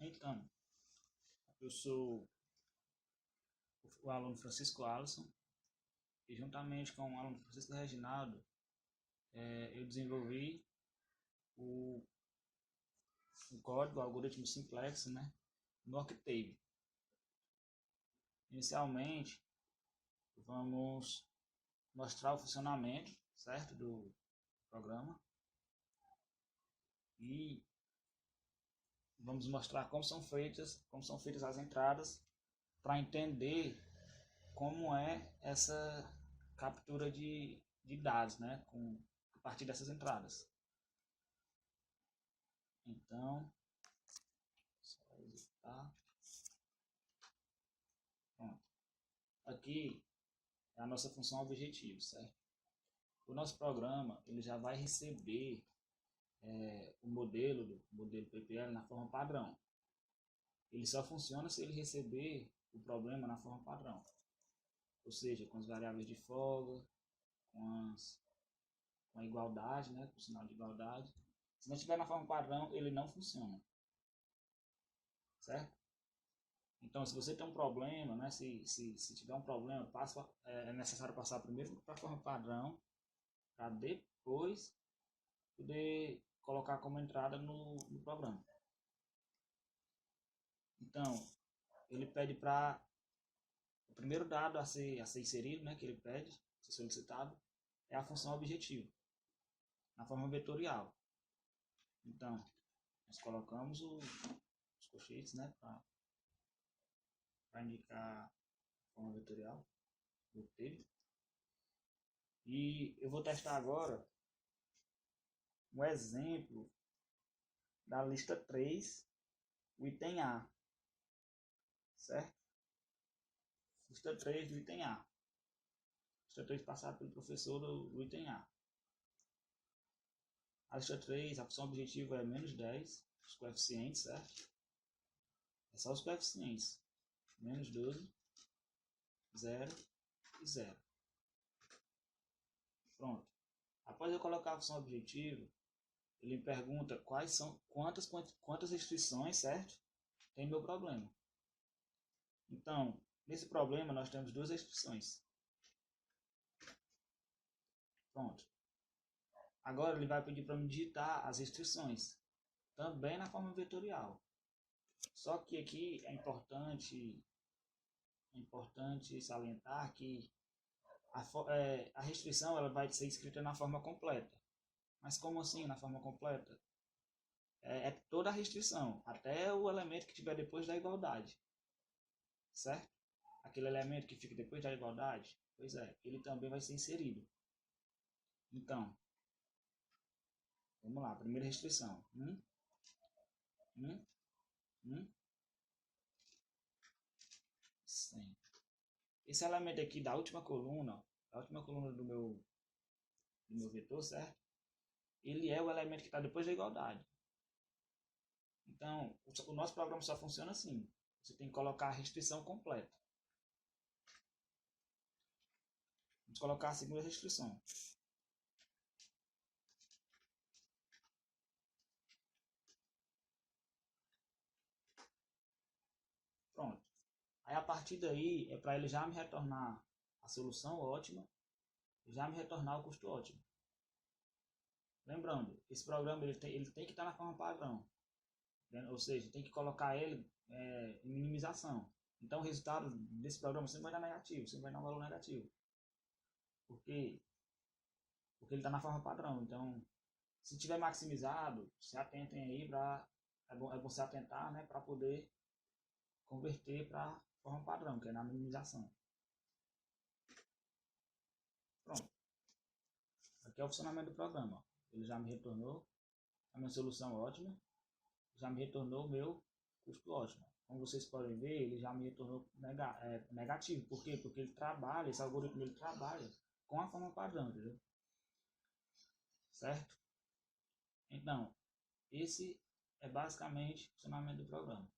Então, eu sou o aluno Francisco Alisson e juntamente com o aluno Francisco Reginaldo, eu desenvolvi o, o código, o algoritmo simplex, né, no Octave. Inicialmente, vamos mostrar o funcionamento, certo, do programa e vamos mostrar como são feitas as entradas para entender como é essa captura de dados, né, a partir dessas entradas. Então, só executar. Pronto. Aqui é a nossa função objetivo, certo? O nosso programa ele já vai receber o modelo PPL na forma padrão. Ele só funciona se ele receber o problema na forma padrão. Ou seja, com as variáveis de folga, com a igualdade, né, com o sinal de igualdade. Se não estiver na forma padrão, ele não funciona. Certo? Então, se você tem um problema, né, se tiver um problema, é necessário passar primeiro para a forma padrão, para depois poder colocar como entrada no programa. Então, ele pede para o primeiro dado a ser inserido, né, que ele pede, a ser solicitado, é a função objetivo, na forma vetorial. Então, nós colocamos os colchetes, né, para indicar a forma vetorial do texto. E eu vou testar agora um exemplo da lista 3, o item A, certo? Lista 3 do item A. Lista 3 passada pelo professor do item A. A lista 3, a função objetiva é menos 10, os coeficientes, certo? É só os coeficientes. Menos 12, 0 e 0. Pronto. Após eu colocar a função objetiva, ele me pergunta quantas restrições, certo? Tem meu problema. Então, nesse problema nós temos duas restrições. Pronto. Agora ele vai pedir para me digitar as restrições, também na forma vetorial. Só que aqui é importante salientar que a restrição ela vai ser escrita na forma completa. Mas como assim na forma completa? É toda a restrição, até o elemento que tiver depois da igualdade. Certo? Aquele elemento que fica depois da igualdade, pois é, ele também vai ser inserido. Então, vamos lá, primeira restrição. 100. Esse elemento aqui da última coluna do meu vetor, certo? Ele é o elemento que está depois da igualdade. Então, o nosso programa só funciona assim. Você tem que colocar a restrição completa. Vamos colocar a segunda restrição. Pronto. Aí a partir daí é para ele já me retornar a solução ótima e já me retornar o custo ótimo. Lembrando, esse programa ele tem que estar na forma padrão. Ou seja, tem que colocar ele em minimização. Então o resultado desse programa sempre vai dar negativo, sempre vai dar um valor negativo. Porque ele está na forma padrão. Então, se tiver maximizado, se atentem aí para é bom se atentar, né, para poder converter para forma padrão, que é na minimização. Pronto. Aqui é o funcionamento do programa. Ele já me retornou a minha solução ótima, já me retornou o meu custo ótimo. Como vocês podem ver, ele já me retornou negativo. Por quê? Porque esse algoritmo ele trabalha com a forma padrão, entendeu? Certo? Então, esse é basicamente o funcionamento do programa.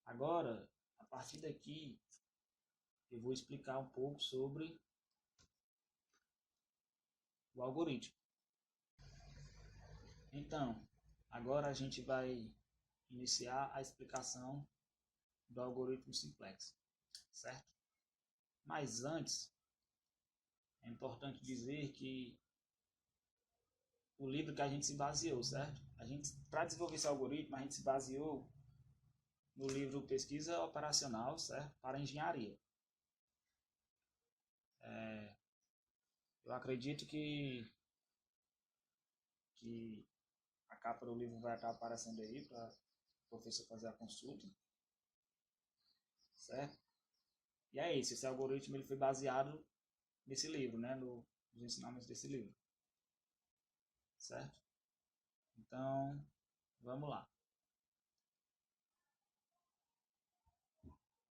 Agora, a partir daqui, eu vou explicar um pouco sobre o algoritmo. Então, agora a gente vai iniciar a explicação do algoritmo simplex, certo? Mas antes, é importante dizer que o livro que a gente se baseou, certo? Para desenvolver esse algoritmo, a gente se baseou no livro Pesquisa Operacional, certo? Para Engenharia. Eu acredito que a capa do livro vai estar aparecendo aí para o professor fazer a consulta, certo? E é isso, esse algoritmo ele foi baseado nesse livro, né? Nos ensinamentos desse livro, certo? Então, vamos lá.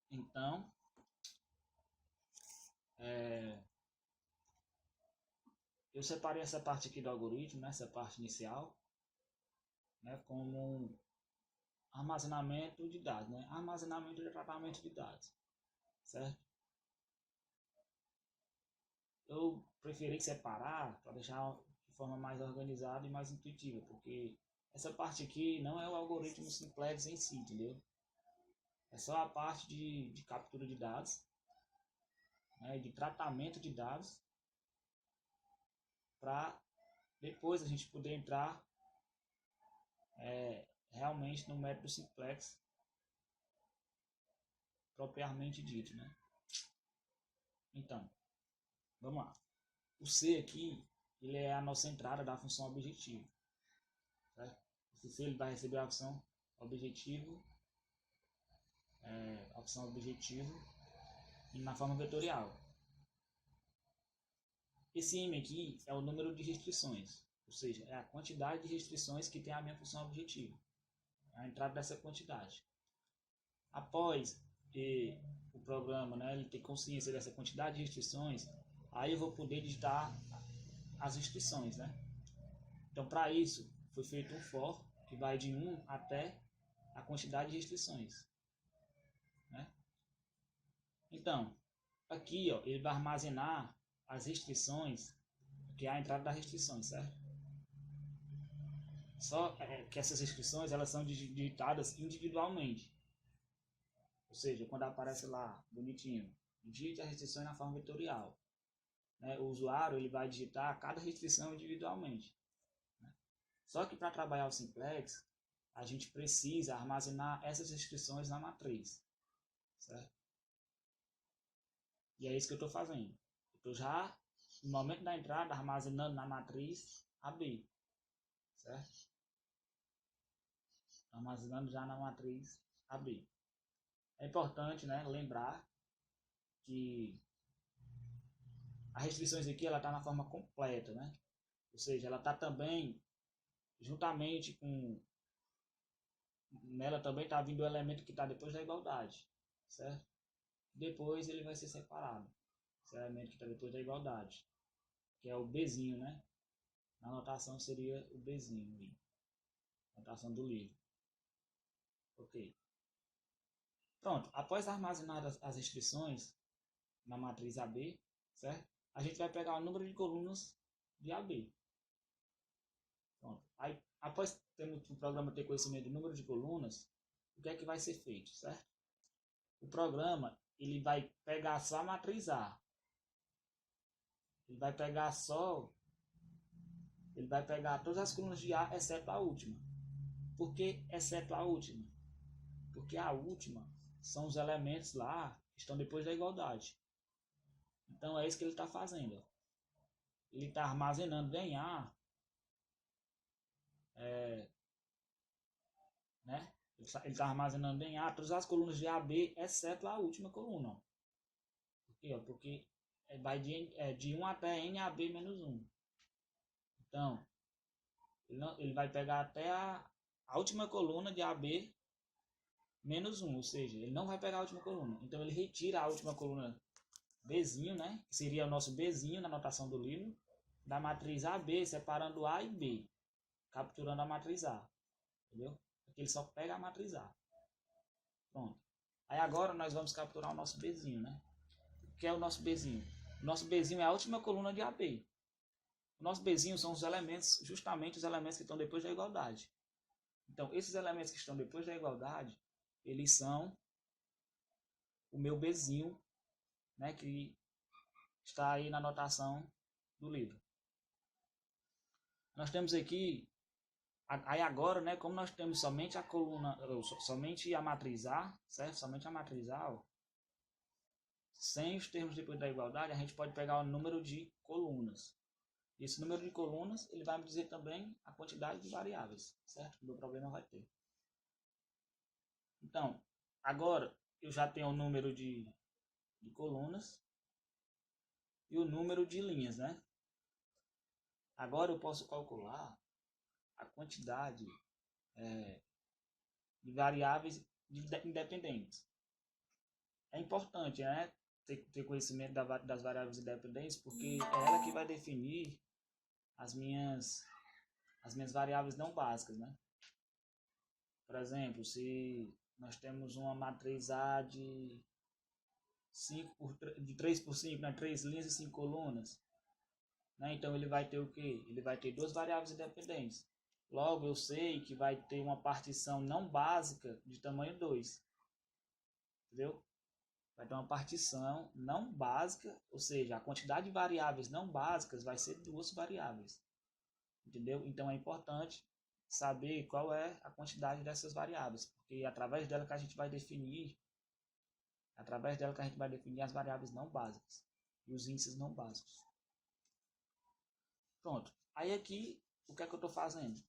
Então, eu separei essa parte aqui do algoritmo, né? Essa parte inicial, né? Como um armazenamento de dados, né? Armazenamento e tratamento de dados, certo? Eu preferi separar para deixar de forma mais organizada e mais intuitiva, porque essa parte aqui não é o algoritmo simplex em si, entendeu? É só a parte de captura de dados, né, de tratamento de dados, para depois a gente poder entrar realmente no método simplex propriamente dito, né? Então, vamos lá. O C aqui, ele é a nossa entrada da função objetivo, certo? Esse C ele vai receber a função objetivo, e na forma vetorial. Esse M aqui é o número de restrições, ou seja, é a quantidade de restrições que tem a minha função objetivo, é a entrada dessa quantidade. Após o programa, né, ele ter consciência dessa quantidade de restrições, aí eu vou poder digitar as restrições, né? Então, para isso, foi feito um for que vai de 1 até a quantidade de restrições, né? Então, aqui, ó, ele vai armazenar as restrições, que é a entrada das restrições, certo? Só que essas restrições, elas são digitadas individualmente. Ou seja, quando aparece lá, bonitinho, digite a restrição na forma vetorial, né? O usuário ele vai digitar cada restrição individualmente, né? Só que para trabalhar o simplex, a gente precisa armazenar essas restrições na matriz, certo? E é isso que eu estou fazendo. Eu estou já, no momento da entrada, armazenando na matriz AB, certo? Armazenando já na matriz AB. É importante, né, lembrar que as restrições aqui ela está na forma completa, né? Ou seja, ela está também juntamente com nela também está vindo o elemento que está depois da igualdade, certo? Depois ele vai ser separado, esse elemento que está depois da igualdade, que é o Bzinho, né? Na notação seria o Bzinho, notação do livro. Ok. Pronto, após armazenar as restrições na matriz AB, certo? A gente vai pegar o número de colunas de AB. Pronto. Aí, após o programa ter conhecimento do número de colunas, o que é que vai ser feito, certo? O programa ele vai pegar só a matriz A. Ele vai pegar todas as colunas de A, exceto a última. Por que exceto a última? Porque a última são os elementos lá que estão depois da igualdade. Então é isso que ele está fazendo. Ele está armazenando em A, né? Ele está armazenando em A todas as colunas de AB, exceto a última coluna. Por quê? Porque vai de 1 até NAB menos 1. Então, ele vai pegar até a última coluna de AB menos 1, ou seja, ele não vai pegar a última coluna. Então, ele retira a última coluna Bzinho, né? Que seria o nosso Bzinho na notação do livro, da matriz AB, separando A e B, capturando a matriz A. Entendeu? Aqui ele só pega a matriz A. Pronto. Aí agora nós vamos capturar o nosso Bzinho, né? O que é o nosso Bzinho? O nosso Bzinho é a última coluna de AB. O nosso Bzinho são os elementos, justamente os elementos que estão depois da igualdade. Então, esses elementos que estão depois da igualdade, eles são o meu Bzinho, né, que está aí na anotação do livro. Nós temos aqui, aí agora, né, como nós temos somente a coluna, somente a matriz A, certo? Somente a matriz A, ó, sem os termos depois da igualdade, a gente pode pegar o número de colunas. Esse número de colunas, ele vai me dizer também a quantidade de variáveis, certo? O meu problema vai ter. Então, agora eu já tenho o número de colunas e o número de linhas, né? Agora eu posso calcular a quantidade de variáveis independentes. É importante, né, ter conhecimento das variáveis independentes, porque é ela que vai definir as minhas variáveis não básicas, né? Por exemplo, se nós temos uma matriz A de 3 por 5, né, 3 linhas e 5 colunas, né? Então ele vai ter o quê? Ele vai ter duas variáveis independentes. Logo, eu sei que vai ter uma partição não básica de tamanho 2. Entendeu? Vai ter uma partição não básica, ou seja, a quantidade de variáveis não básicas vai ser duas variáveis. Entendeu? Então é importante saber qual é a quantidade dessas variáveis, porque é através dela que a gente vai definir as variáveis não básicas e os índices não básicos. Pronto. Aí aqui, o que é que eu estou fazendo?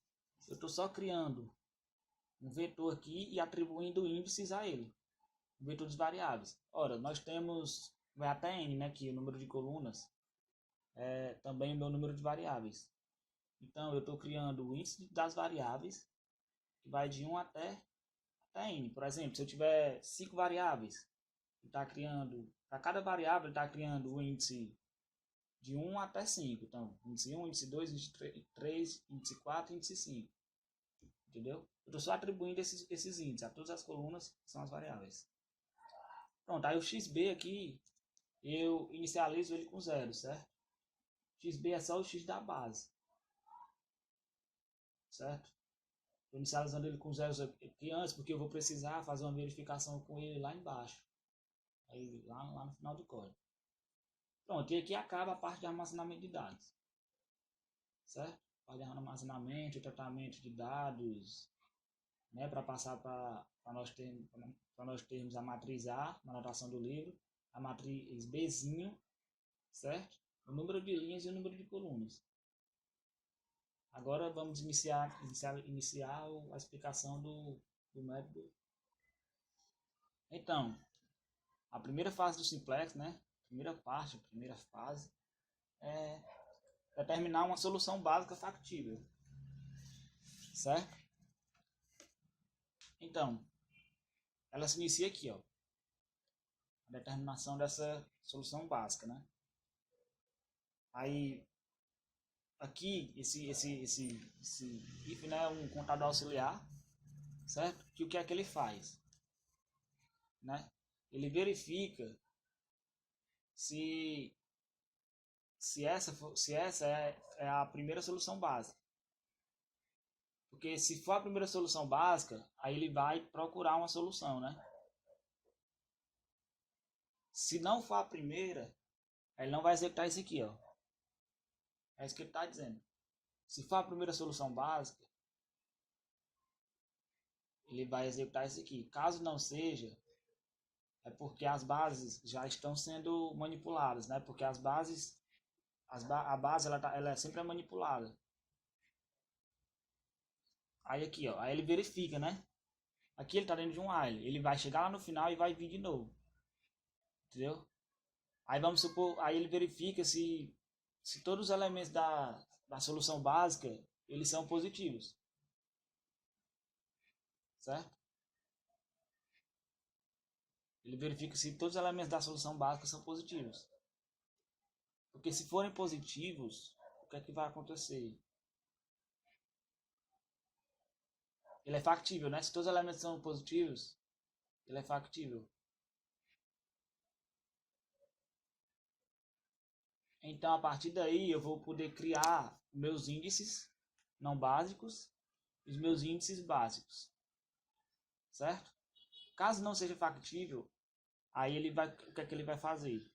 Eu estou só criando um vetor aqui e atribuindo índices a ele. Um vetor de variáveis. Ora, nós temos, vai até n, né, que o número de colunas é também o meu número de variáveis. Então, eu estou criando o índice das variáveis, que vai de 1 até n. Por exemplo, se eu tiver 5 variáveis, está criando, para cada variável, está criando o índice de 1 até 5. Então, índice 1, índice 2, índice 3, índice 4, índice 5. Entendeu? Eu estou só atribuindo esses índices a todas as colunas, que são as variáveis. Pronto, aí o xb aqui, eu inicializo ele com 0, certo? xb é só o x da base, certo? Estou inicializando ele com 0 aqui antes, porque eu vou precisar fazer uma verificação com ele lá embaixo. Aí, lá no final do código. Pronto, e aqui acaba a parte de armazenamento de dados, certo? Parte de armazenamento e tratamento de dados, né, para passar para nós termos a matriz A na anotação do livro, a matriz Bzinho, certo? O número de linhas e o número de colunas. Agora vamos iniciar a explicação do método. Então, a primeira fase do simplex, né? Primeira fase é determinar uma solução básica factível, certo? Então, ela se inicia aqui, ó, a determinação dessa solução básica, né? Aí, aqui, esse if, né, é um contador auxiliar, certo? Que o que é que ele faz? Né? Ele verifica se essa é a primeira solução básica. Porque se for a primeira solução básica, aí ele vai procurar uma solução, né? Se não for a primeira, ele não vai executar isso aqui, ó. É isso que ele está dizendo. Se for a primeira solução básica, ele vai executar isso aqui. Caso não seja, é porque as bases já estão sendo manipuladas, né? Porque as bases, a base ela é sempre manipulada. Aí aqui, ó, aí ele verifica, né? Aqui ele está dentro de um while. Ele vai chegar lá no final e vai vir de novo. Entendeu? Aí vamos supor, aí ele verifica se todos os elementos da solução básica, eles são positivos. Certo? Ele verifica se todos os elementos da solução básica são positivos. Porque se forem positivos, o que é que vai acontecer? Ele é factível, né? Se todos os elementos são positivos, ele é factível. Então, a partir daí, eu vou poder criar meus índices não básicos os meus índices básicos, certo? Caso não seja factível, aí o que é que ele vai fazer?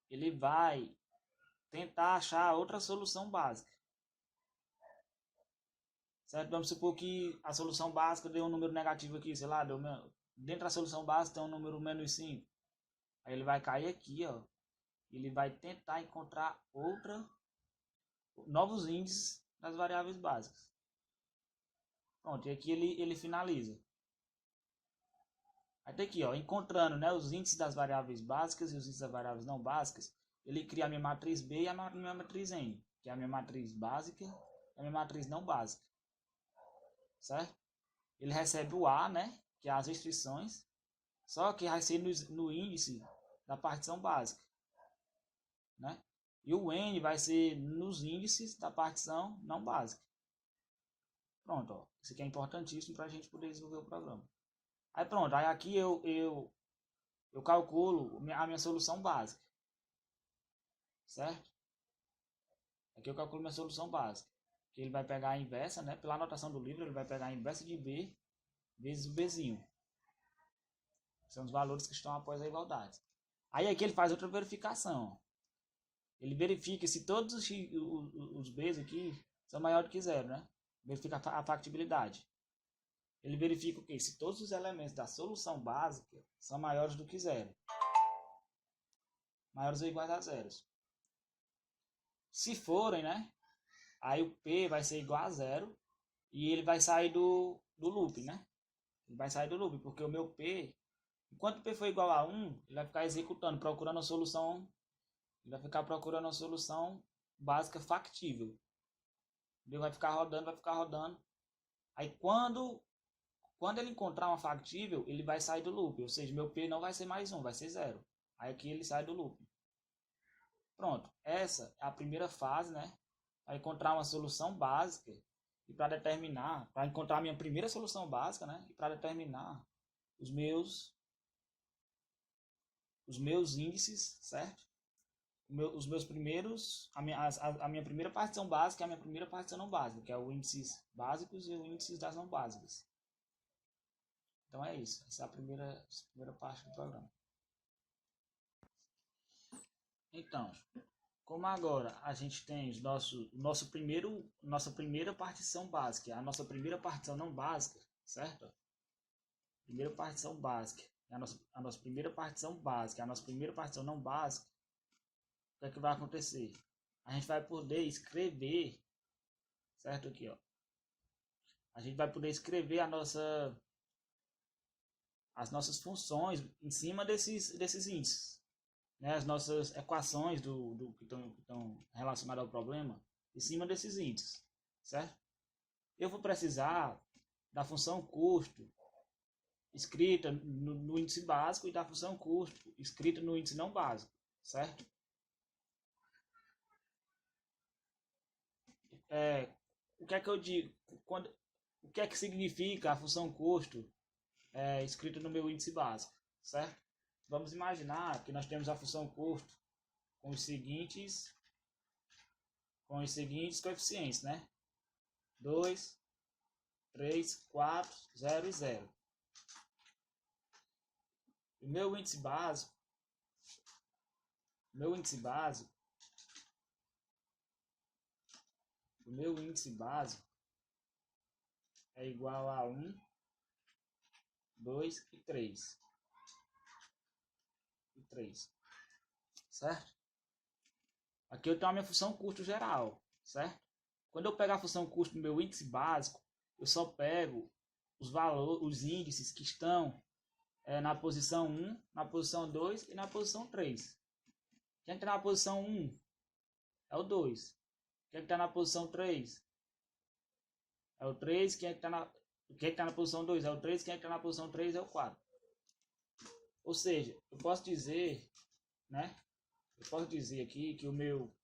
Ele vai tentar achar outra solução básica, certo? Vamos supor que a solução básica deu um número negativo aqui, sei lá, dentro da solução básica tem um número -5. Aí ele vai cair aqui, ó. Ele vai tentar encontrar novos índices das variáveis básicas. Pronto, e aqui ele finaliza. Aí tem aqui, ó, encontrando, né, os índices das variáveis básicas e os índices das variáveis não básicas, ele cria a minha matriz B e a minha matriz N, que é a minha matriz básica e a minha matriz não básica, certo? Ele recebe o A, né, que é as restrições, só que vai ser no índice da partição básica, né? E o N vai ser nos índices da partição não básica. Pronto, ó. Isso aqui é importantíssimo para a gente poder desenvolver o programa. Aí pronto, aí aqui eu calculo a minha solução básica, certo? Aqui eu calculo minha solução básica, que ele vai pegar a inversa, né? Pela anotação do livro, ele vai pegar a inversa de B vezes o Bzinho. São os valores que estão após a igualdade. Aí aqui ele faz outra verificação. Ele verifica se todos os B's aqui são maiores do que zero, né? Verifica a factibilidade. Ele verifica o quê? Se todos os elementos da solução básica são maiores do que zero. Maiores ou iguais a zeros. Se forem, né? Aí o P vai ser igual a zero e ele vai sair do loop, né? Ele vai sair do loop, porque o meu P, enquanto o P for igual a 1, ele vai ficar executando, procurando a solução, ele vai ficar procurando a solução básica factível. Ele vai ficar rodando. Aí quando ele encontrar uma factível, ele vai sair do loop, ou seja, meu P não vai ser mais 1, vai ser 0. Aí aqui ele sai do loop. Pronto, essa é a primeira fase, né? Para encontrar uma solução básica e para encontrar a minha primeira solução básica, né? E para determinar os meus índices, certo? Os meus primeiros, a minha primeira partição básica e a minha primeira partição não básica, que é o índices básicos e o índices das não básicas. Então é isso, essa é a primeira parte do programa. Então, como agora a gente tem nossa primeira partição básica, a nossa primeira partição não básica, certo? Primeira partição básica, a nossa primeira partição básica, a nossa primeira partição não básica, o que é que vai acontecer? A gente vai poder escrever, certo? Aqui, ó. A gente vai poder escrever as nossas funções em cima desses índices, né? As nossas equações que estão relacionadas ao problema em cima desses índices, certo? Eu vou precisar da função custo escrita no índice básico e da função custo escrita no índice não básico, certo? O que é que eu digo? O que é que significa a função custo escrita no meu índice básico, certo? Vamos imaginar que nós temos a função custo com os seguintes coeficientes, né? 2, 3, 4, 0 e 0. O meu índice básico é igual a 1, 2 e 3. Certo? Aqui eu tenho a minha função custo geral, certo? Quando eu pegar a função custo no meu índice básico, eu só pego os índices que estão na posição 1, na posição 2 e na posição 3. Quem está na posição 1 é o 2. Quem está na posição 3 é o 3. Quem está na posição 2 é o 3. Quem está na posição 3 é o 4. Ou seja, eu posso dizer, né? Eu posso dizer aqui que o meu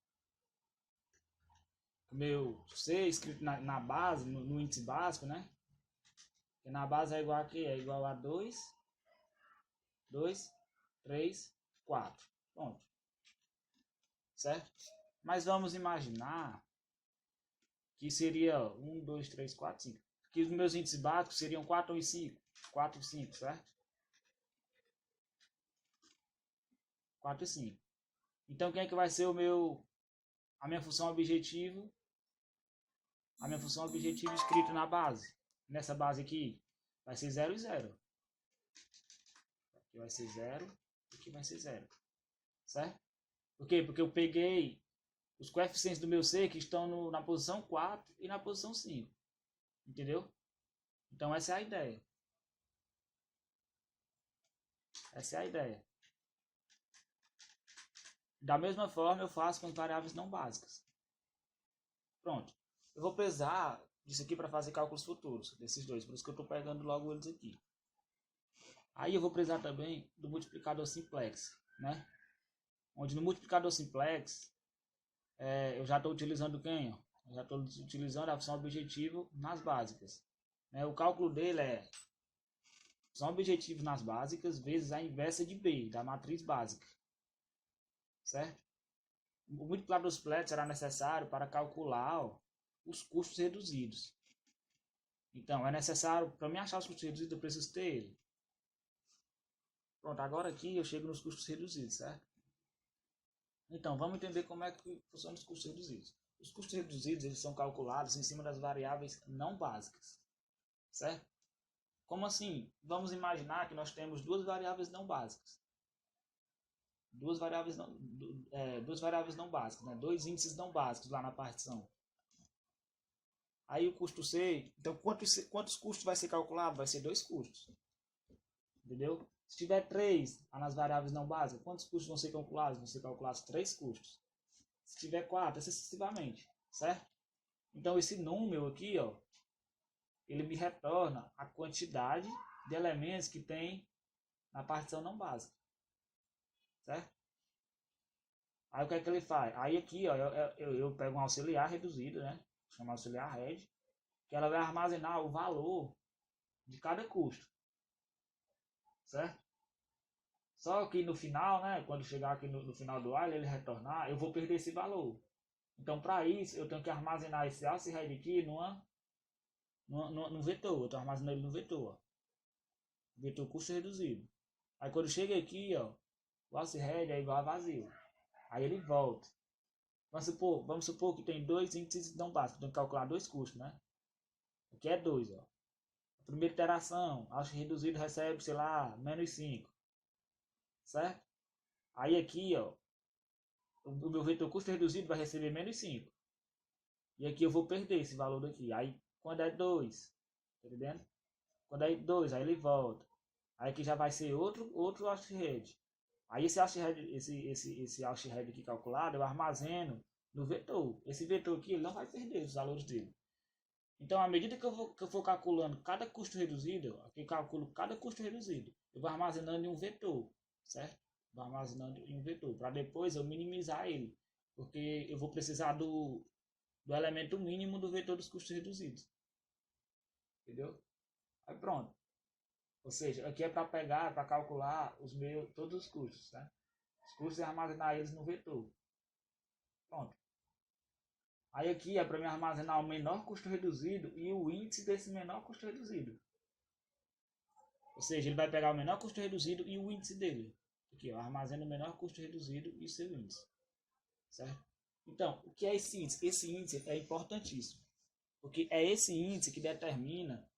C escrito na base, no índice básico, né? Que na base é igual a quê? É igual a 2, 3, 4. Pronto. Certo? Mas vamos imaginar que seria 1, 2, 3, 4, 5. Que os meus índices básicos seriam 4 e 5. 4 e 5, certo? 4 e 5. Então, quem é que vai ser a minha função objetivo? A minha função objetivo escrita na base. Nessa base aqui, vai ser 0 e 0. Aqui vai ser 0, aqui vai ser 0. Certo? Por quê? Porque eu peguei os coeficientes do meu C que estão na posição 4 e na posição 5. Entendeu? Então essa é a ideia. Essa é a ideia. Da mesma forma eu faço com as variáveis não básicas. Pronto. Eu vou precisar disso aqui para fazer cálculos futuros, desses dois. Por isso que eu estou pegando logo eles aqui. Aí eu vou precisar também do multiplicador simplex, né? Onde no multiplicador simplex, eu já estou utilizando quem? Eu já estou utilizando a função objetivo nas básicas. O cálculo dele é função objetivo nas básicas vezes a inversa de B, da matriz básica. Certo? O multiplicador simplex será necessário para calcular os custos reduzidos. Então, é necessário, para mim achar os custos reduzidos, eu preciso ter ele. Pronto, agora aqui eu chego nos custos reduzidos, certo? Então, vamos entender como é que funcionam os custos reduzidos. Os custos reduzidos, eles são calculados em cima das variáveis não básicas, certo? Como assim? Vamos imaginar que nós temos duas variáveis não básicas. Duas variáveis não básicas, né? Dois índices não básicos lá na partição. Aí o custo C, então quantos custos vai ser calculado? Vai ser 2 custos. Entendeu? Se tiver 3 nas variáveis não básicas, quantos custos vão ser calculados? Vão ser calculados 3 custos. Se tiver 4, sucessivamente, certo? Então esse número aqui, ó, ele me retorna a quantidade de elementos que tem na partição não básica. Certo? Aí o que é que ele faz? Aí aqui, ó, eu pego um auxiliar reduzido, né? Chama auxiliar red, que ela vai armazenar o valor de cada custo. Certo? Só que no final, né, quando chegar aqui no final do while, ele retornar, eu vou perder esse valor. Então, para isso, eu tenho que armazenar esse auxiliar aqui no vetor. Eu estou armazenando ele no vetor. Ó. Vetor custo reduzido. Aí quando chega aqui, ó, o auxiliar é igual a vazio. Aí ele volta. Vamos supor que tem dois índices não básicos. Tem que calcular dois custos, né? Aqui é 2, ó. A primeira iteração, auxiliar reduzido recebe, sei lá, menos 5. Certo? Aí aqui, ó, o meu vetor custo reduzido vai receber menos 5. E aqui eu vou perder esse valor daqui. Aí quando é 2, tá entendendo? Quando é 2, aí ele volta. Aí aqui já vai ser outro auxiliar. Aí esse auxiliar aqui calculado, eu armazeno no vetor. Esse vetor aqui ele não vai perder os valores dele. Então, à medida que eu for calculando cada custo reduzido, aqui eu calculo cada custo reduzido, eu vou armazenando em um vetor, certo? Vou armazenando em um vetor, para depois eu minimizar ele, porque eu vou precisar do elemento mínimo do vetor dos custos reduzidos. Entendeu? Aí pronto. Ou seja, aqui é para calcular todos os custos, tá? Os custos e armazenar eles no vetor. Pronto. Aí aqui é para me armazenar o menor custo reduzido e o índice desse menor custo reduzido. Ou seja, ele vai pegar o menor custo reduzido e o índice dele. Aqui, ó, armazena o menor custo reduzido e o seu índice. Certo? Então, o que é esse índice? Esse índice é importantíssimo. Porque é esse índice que determina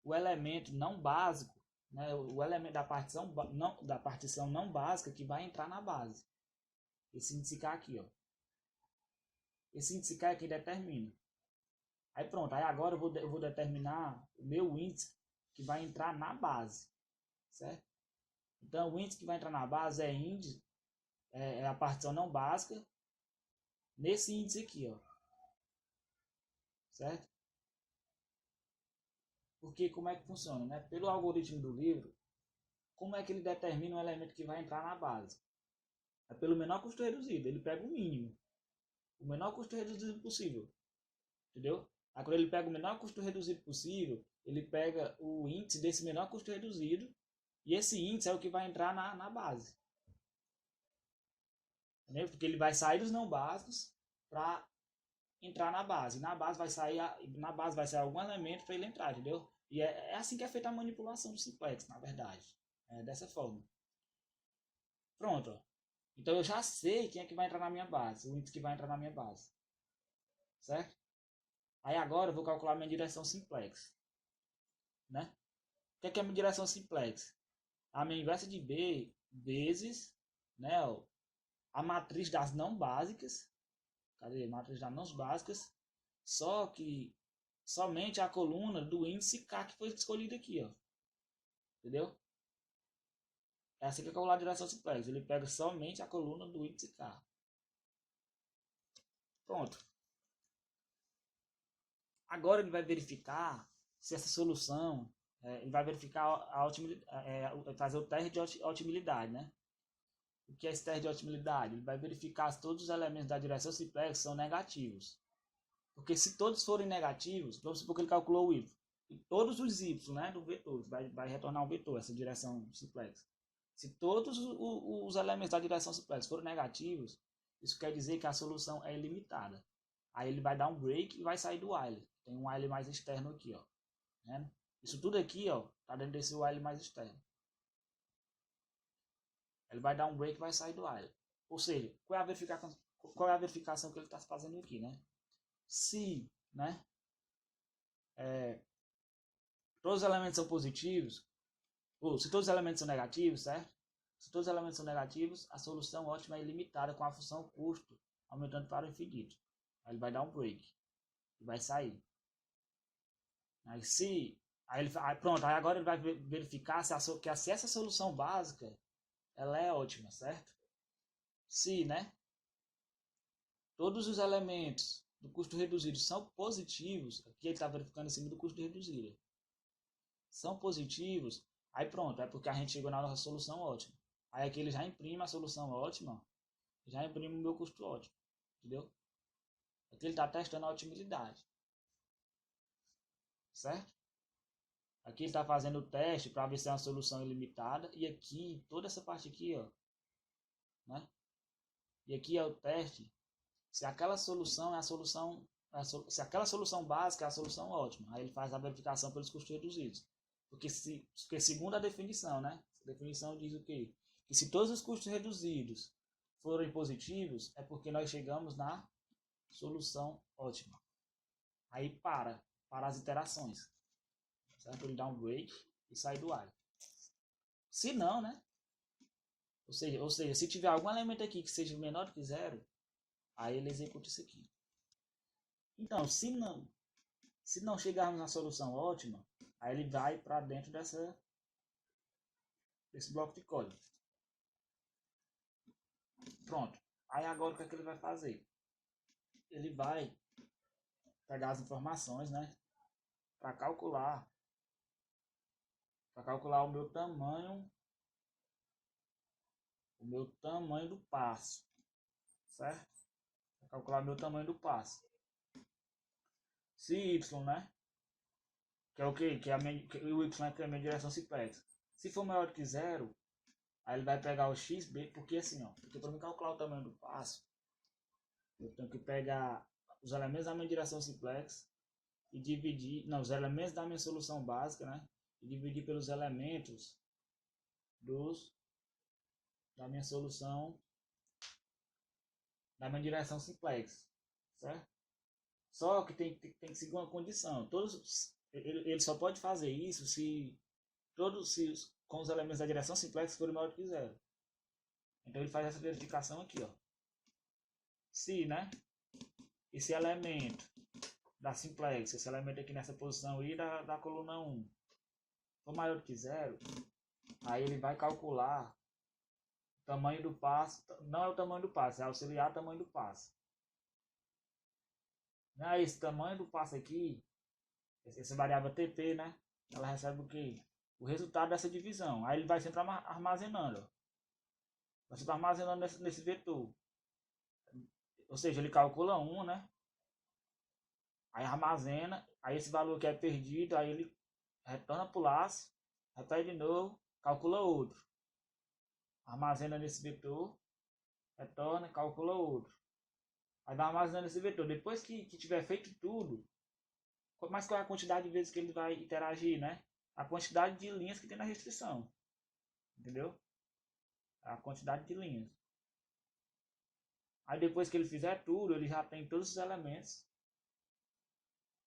o elemento não básico, né, o elemento da partição não básica que vai entrar na base. Esse índice K aqui, ó. Esse índice K é quem determina. Aí pronto, aí agora eu vou determinar o meu índice que vai entrar na base, certo? Então o índice que vai entrar na base é a partição não básica nesse índice aqui, ó. Certo? Porque como é que funciona, né? Pelo algoritmo do livro, como é que ele determina o elemento que vai entrar na base? É pelo menor custo reduzido, ele pega o mínimo. O menor custo reduzido possível. Entendeu? Aí quando ele pega o menor custo reduzido possível, ele pega o índice desse menor custo reduzido e esse índice é o que vai entrar na base. Entendeu? Porque ele vai sair dos não básicos para entrar na base. Na base vai sair algum elemento para ele entrar, entendeu? E é assim que é feita a manipulação do simplex, na verdade. É dessa forma. Pronto. Ó. Então eu já sei quem é que vai entrar na minha base, o índice que vai entrar na minha base. Certo? Aí agora eu vou calcular minha direção simplex. Né? O que é minha direção simplex? A minha inversa de B vezes, né, ó, a matriz das não básicas. Cadê? Matriz das não básicas. Só que somente a coluna do índice K que foi escolhida aqui, ó. Entendeu? É assim que eu calculo a direção simplex. Ele pega somente a coluna do índice K. Pronto. Agora ele vai verificar se essa solução, ele vai verificar fazer o teste de otimilidade, né? O que é esse teste de otimilidade? Ele vai verificar se todos os elementos da direção simplex são negativos. Porque se todos forem negativos, vamos supor que ele calculou o y, e todos os y, né, do vetor, vai retornar um vetor, essa direção simplex. Se todos os elementos da direção simplex forem negativos, isso quer dizer que a solução é ilimitada. Aí ele vai dar um break e vai sair do while. Tem um while mais externo aqui, ó. Né? Isso tudo aqui, ó, tá dentro desse while mais externo. Ele vai dar um break e vai sair do while. Ou seja, qual é a verificação que ele está fazendo aqui, né? Se, né, todos os elementos são positivos, ou se todos os elementos são negativos, certo? Se todos os elementos são negativos, a solução ótima é ilimitada com a função custo aumentando para o infinito. Aí ele vai dar um break e vai sair. Pronto, aí agora ele vai verificar se essa solução básica ela é ótima, certo? Se, né, todos os elementos do custo reduzido são positivos, aqui ele está verificando em cima do custo reduzido, são positivos, aí pronto, é porque a gente chegou na nossa solução ótima. Aí aqui ele já imprime a solução ótima, já imprime o meu custo ótimo, entendeu? Aqui ele está testando a otimilidade, certo? Aqui ele está fazendo o teste para ver se é uma solução ilimitada, e aqui, toda essa parte aqui, ó, né? E aqui é o teste se aquela solução é a solução, se aquela solução básica é a solução ótima. Aí ele faz a verificação pelos custos reduzidos. Porque segundo a definição, né? A definição diz o quê? Que se todos os custos reduzidos forem positivos, é porque nós chegamos na solução ótima. Aí para as iterações. Certo? Ele dá um break e sai do ar. Se não, né? Ou seja, se tiver algum elemento aqui que seja menor do que zero, aí ele executa isso aqui. Então, se não chegarmos na solução ótima, aí ele vai para dentro desse bloco de código. Pronto. Aí agora o que é que ele vai fazer? Ele vai pegar as informações, né? Para calcular o meu tamanho do passo, certo? Para calcular o meu tamanho do passo. Se y, né? Que é o quê? O y que é a minha direção simplex. Se for maior que zero, aí ele vai pegar o xb, porque assim, ó, porque para me calcular o tamanho do passo, eu tenho que pegar os elementos da minha direção simplex e dividir, não, os elementos da minha solução básica, né? E dividir pelos elementos da minha solução, da minha direção simplex, certo? Só que tem que seguir uma condição. Ele só pode fazer isso se com os elementos da direção simplex forem maior que zero. Então ele faz essa verificação aqui, ó. Se, né? Esse elemento da simplex, esse elemento aqui nessa posição aí da coluna 1 for maior que zero, aí ele vai calcular o tamanho do passo, não é o tamanho do passo, é auxiliar o tamanho do passo. Esse tamanho do passo aqui, essa variável TP, né? Ela recebe o quê? O resultado dessa divisão. Aí ele vai sempre armazenando, ó. Vai sempre armazenando nesse vetor. Ou seja, ele calcula 1, né? Aí armazena, aí esse valor que é perdido, aí ele retorna para o laço, repete de novo, calcula outro. Armazena nesse vetor, retorna, calcula outro. Vai dar armazenando esse vetor. Depois que tiver feito tudo, mas qual é a quantidade de vezes que ele vai interagir, né? A quantidade de linhas que tem na restrição. Entendeu? A quantidade de linhas. Aí depois que ele fizer tudo, ele já tem todos os elementos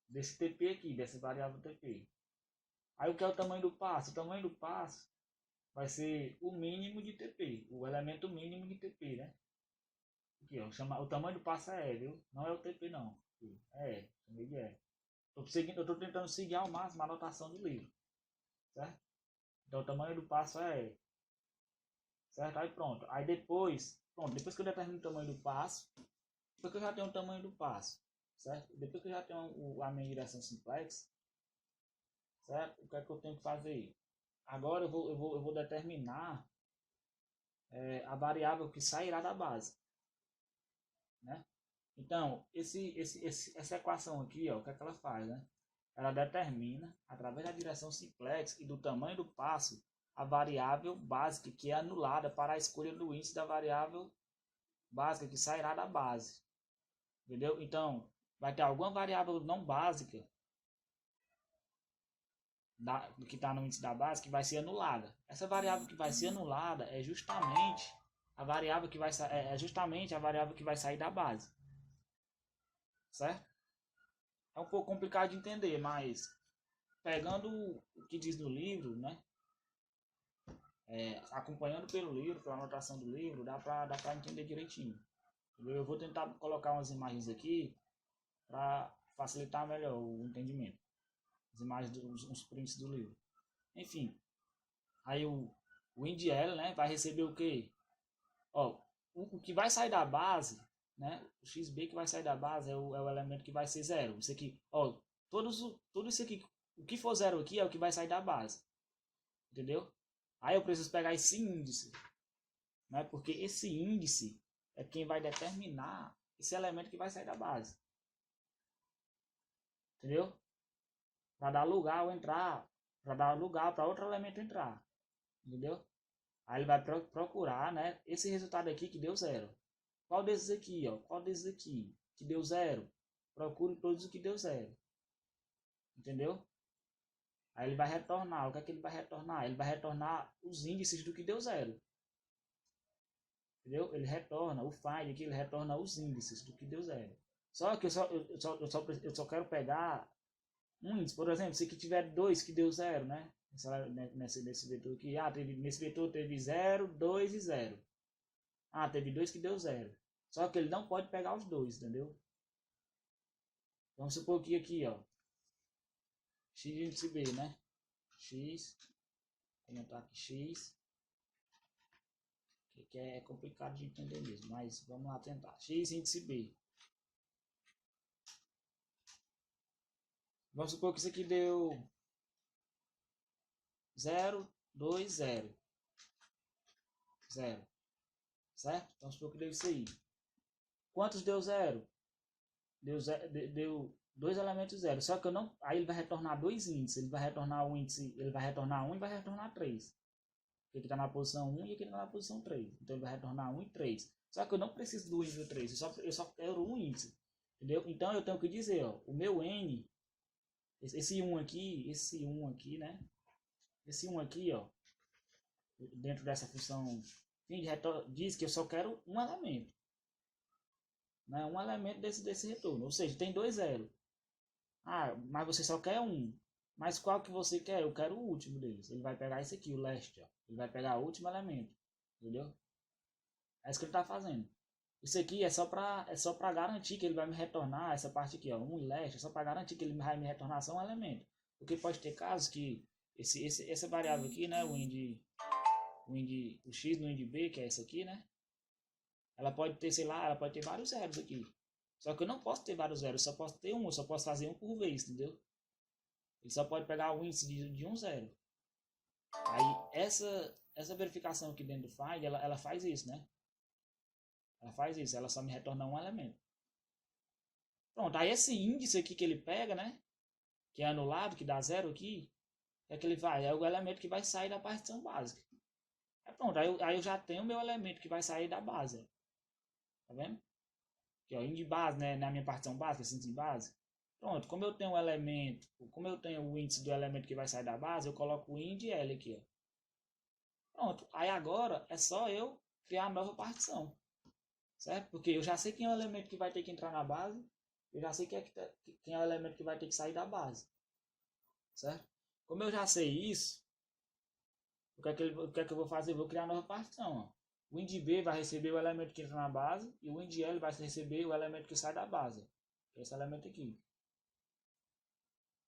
desse TP aqui, dessa variável TP. Aí o que é o tamanho do passo? O tamanho do passo vai ser o mínimo de TP, o elemento mínimo de TP, né? Aqui, ó, o tamanho do passo é E, viu? Não é o TP não. É, chamei de E. Eu tô tentando seguir ao máximo a anotação do livro, certo? Então o tamanho do passo é E, certo? Aí pronto. Aí depois, pronto, depois que eu determino o tamanho do passo, depois que eu já tenho o tamanho do passo, certo? Depois que eu já tenho a minha direção simplex, certo? O que é que eu tenho que fazer? Agora eu vou determinar a variável que sairá da base, né? Então, essa equação aqui, ó, o que é que ela faz, né? Ela determina, através da direção simplex e do tamanho do passo, a variável básica que é anulada para a escolha do índice da variável básica que sairá da base. Entendeu? Então, vai ter alguma variável não básica que está no índice da base que vai ser anulada. Essa variável que vai ser anulada é justamente a variável que vai sair da base. Certo? É um pouco complicado de entender, mas pegando o que diz no livro, né? Acompanhando pelo livro, pela anotação do livro, dá para entender direitinho. Eu vou tentar colocar umas imagens aqui para facilitar melhor o entendimento. As imagens dos prints do livro. Enfim, aí o INDL, né, vai receber o quê? Ó, o que vai sair da base, né, o XB que vai sair da base é o elemento que vai ser zero. Isso aqui, ó, tudo isso aqui, o que for zero aqui é o que vai sair da base. Entendeu? Aí eu preciso pegar esse índice, né, porque esse índice é quem vai determinar esse elemento que vai sair da base. Entendeu? Para dar lugar ao entrar, para dar lugar para outro elemento entrar. Entendeu? Aí ele vai procurar, né, esse resultado aqui que deu zero. Qual desses aqui, ó? Qual desses aqui que deu zero? Procure todos os que deu zero. Entendeu? Aí ele vai retornar. O que é que ele vai retornar? Ele vai retornar os índices do que deu zero. Entendeu? Ele retorna, o find aqui, ele retorna os índices do que deu zero. Só que eu só quero pegar um índice. Por exemplo, se aqui tiver dois que deu zero, né? Nesse vetor aqui, nesse vetor teve 0, 2 e 0. Teve dois que deu zero. Só que ele não pode pegar os dois, entendeu? Vamos supor que aqui, ó, x índice B, né? X, vou aumentar aqui x, que é complicado de entender mesmo, mas vamos lá tentar. X índice B. Vamos supor que isso aqui deu 0, 2, 0. 0. Certo? Então, supor que deu isso aí. Quantos deu 0? Deu dois elementos 0. Só que eu não. Aí ele vai retornar dois índices. Ele vai retornar um índice. Ele vai retornar 1 e vai retornar 3. Aqui está na posição 1 e aqui está na posição 3. Então ele vai retornar 1 e 3. Só que eu não preciso do índice 3. Eu só quero um índice. Entendeu? Então eu tenho que dizer, ó, o meu N. Esse 1 aqui, né? Esse 1 aqui, ó. Dentro dessa função diz que eu só quero um elemento. Né? Um elemento desse retorno. Ou seja, tem dois zeros. Mas você só quer um. Mas qual que você quer? Eu quero o último deles. Ele vai pegar esse aqui, o last. Ó. Ele vai pegar o último elemento. Entendeu? É isso que ele está fazendo. Isso aqui é só para garantir que ele vai me retornar essa parte aqui, ó, 1 e last, é só para garantir que ele vai me retornar só um elemento. Porque pode ter casos que essa variável aqui, né, o x no índice b, que é essa aqui, né, ela pode ter, sei lá, ela pode ter vários zeros aqui. Só que eu não posso ter vários zeros, eu só posso ter um, eu só posso fazer um por vez, entendeu? Ele só pode pegar o índice de um zero. Aí essa verificação aqui dentro do find, ela faz isso, né? Ela faz isso, ela só me retorna um elemento. Pronto, aí esse índice aqui que ele pega, né? Que é anulado, que dá zero aqui, é que ele vai, é o elemento que vai sair da partição básica. Pronto, aí eu já tenho o meu elemento que vai sair da base. Tá vendo? Aqui, ó, int de base, né? Na minha partição básica, síntese base. Pronto, como eu tenho um elemento, como eu tenho o índice do elemento que vai sair da base, eu coloco o int de L aqui, ó. Pronto, aí agora é só eu criar a nova partição, certo? Porque eu já sei quem é o elemento que vai ter que entrar na base, eu já sei quem é o elemento que vai ter que sair da base, certo? Como eu já sei isso, o que é que eu vou fazer? Eu vou criar uma nova partição, ó. O int B vai receber o elemento que entra na base e o int L vai receber o elemento que sai da base, que é esse elemento aqui.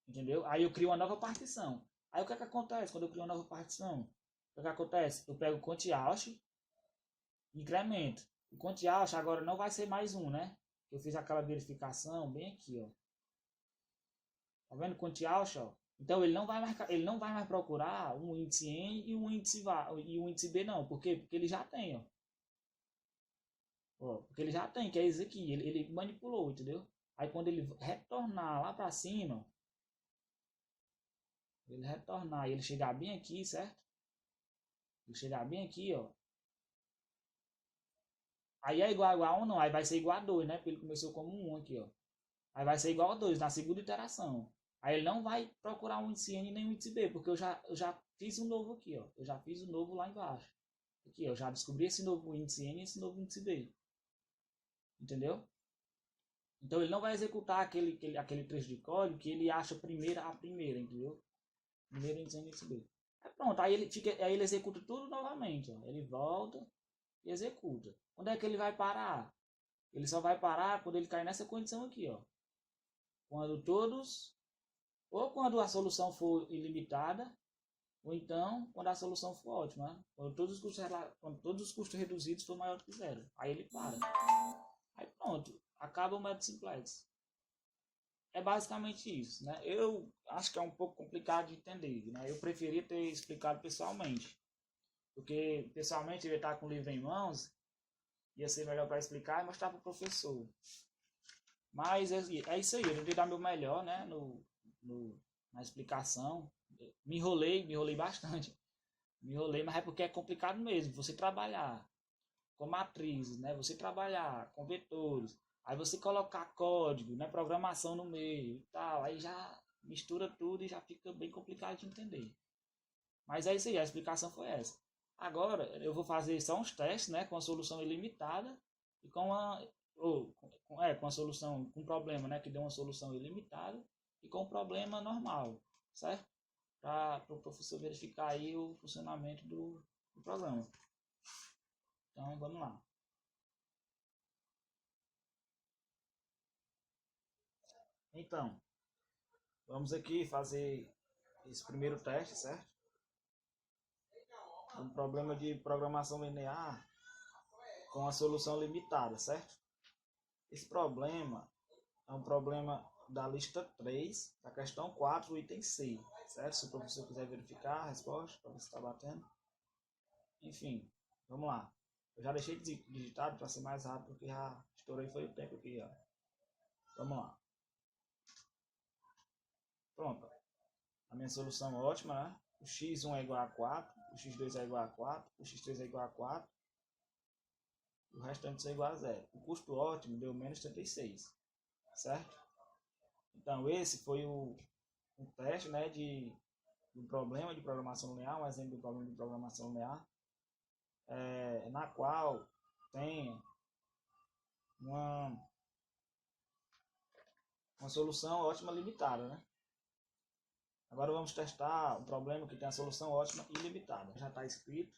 Entendeu? Aí eu crio uma nova partição. Aí o que é que acontece quando eu crio uma nova partição? O que é que acontece? Eu pego o count-out e incremento. O count-out agora não vai ser mais um, né? Eu fiz aquela verificação bem aqui, ó. Tá vendo o count-out, ó? Então ele não vai mais procurar um índice N e um índice B não. Por quê? Porque ele já tem, ó. Porque ele já tem, que é isso aqui. Ele manipulou, entendeu? Aí quando ele retornar lá para cima, ele retornar e ele chegar bem aqui, certo? Ele chegar bem aqui, ó. Aí é igual a 1 não, aí vai ser igual a 2, né? Porque ele começou como 1 aqui, ó. Aí vai ser igual a 2 na segunda iteração. Aí ele não vai procurar um índice N nem um índice B, porque eu já fiz um novo aqui, ó. Eu já fiz um novo lá embaixo. Aqui, eu já descobri esse novo índice N e esse novo índice B. Entendeu? Então ele não vai executar aquele trecho de código que ele acha a primeira, entendeu? Primeiro índice N e índice B. Aí pronto, aí ele executa tudo novamente, ó. Ele volta e executa. Onde é que ele vai parar? Ele só vai parar quando ele cair nessa condição aqui, ó. Quando todos, ou quando a solução for ilimitada, ou então quando a solução for ótima, né? Quando todos os custos reduzidos for maior que zero. Aí ele para. Aí pronto, acaba o método simplex. É basicamente isso, né? Eu acho que é um pouco complicado de entender, né? Eu preferia ter explicado pessoalmente. Porque pessoalmente eu ia estar com o livro em mãos, ia ser melhor para explicar e mostrar para o professor. Mas é isso aí, eu tentei dar meu melhor, né, na explicação. Me enrolei bastante. Me enrolei, mas é porque é complicado mesmo. Você trabalhar com matrizes, né, você trabalhar com vetores, aí você colocar código, né, programação no meio e tal, aí já mistura tudo e já fica bem complicado de entender. Mas é isso aí, a explicação foi essa. Agora eu vou fazer só uns testes, né, com a solução ilimitada e com a solução com problema, né, que deu uma solução ilimitada e com problema normal, certo? Para o professor verificar aí o funcionamento do programa. Então vamos lá. Então, vamos aqui fazer esse primeiro teste, certo? Um problema de programação linear com a solução limitada, certo? Esse problema é um problema da lista 3, da questão 4, item C, certo? Se o professor quiser verificar a resposta, para ver se está batendo. Enfim, vamos lá. Eu já deixei digitado para ser mais rápido, porque já estourei foi o tempo aqui, ó. Vamos lá. Pronto. A minha solução é ótima, né? O x1 é igual a 4, o x2 é igual a 4, o x3 é igual a 4, o restante é igual a 0. O custo ótimo deu menos 36, certo? Então esse foi o teste, né, um problema de programação linear, um exemplo de problema de programação linear, na qual tem uma solução ótima limitada, né? Agora vamos testar um problema que tem a solução ótima ilimitada. Já está escrito,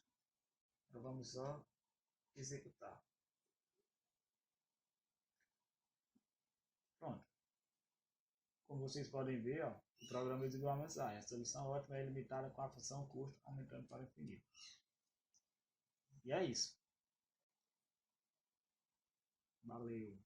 então vamos só executar. Pronto. Como vocês podem ver, ó, o programa exibiu uma mensagem. A solução ótima é ilimitada com a função custo aumentando para o infinito. E é isso. Valeu.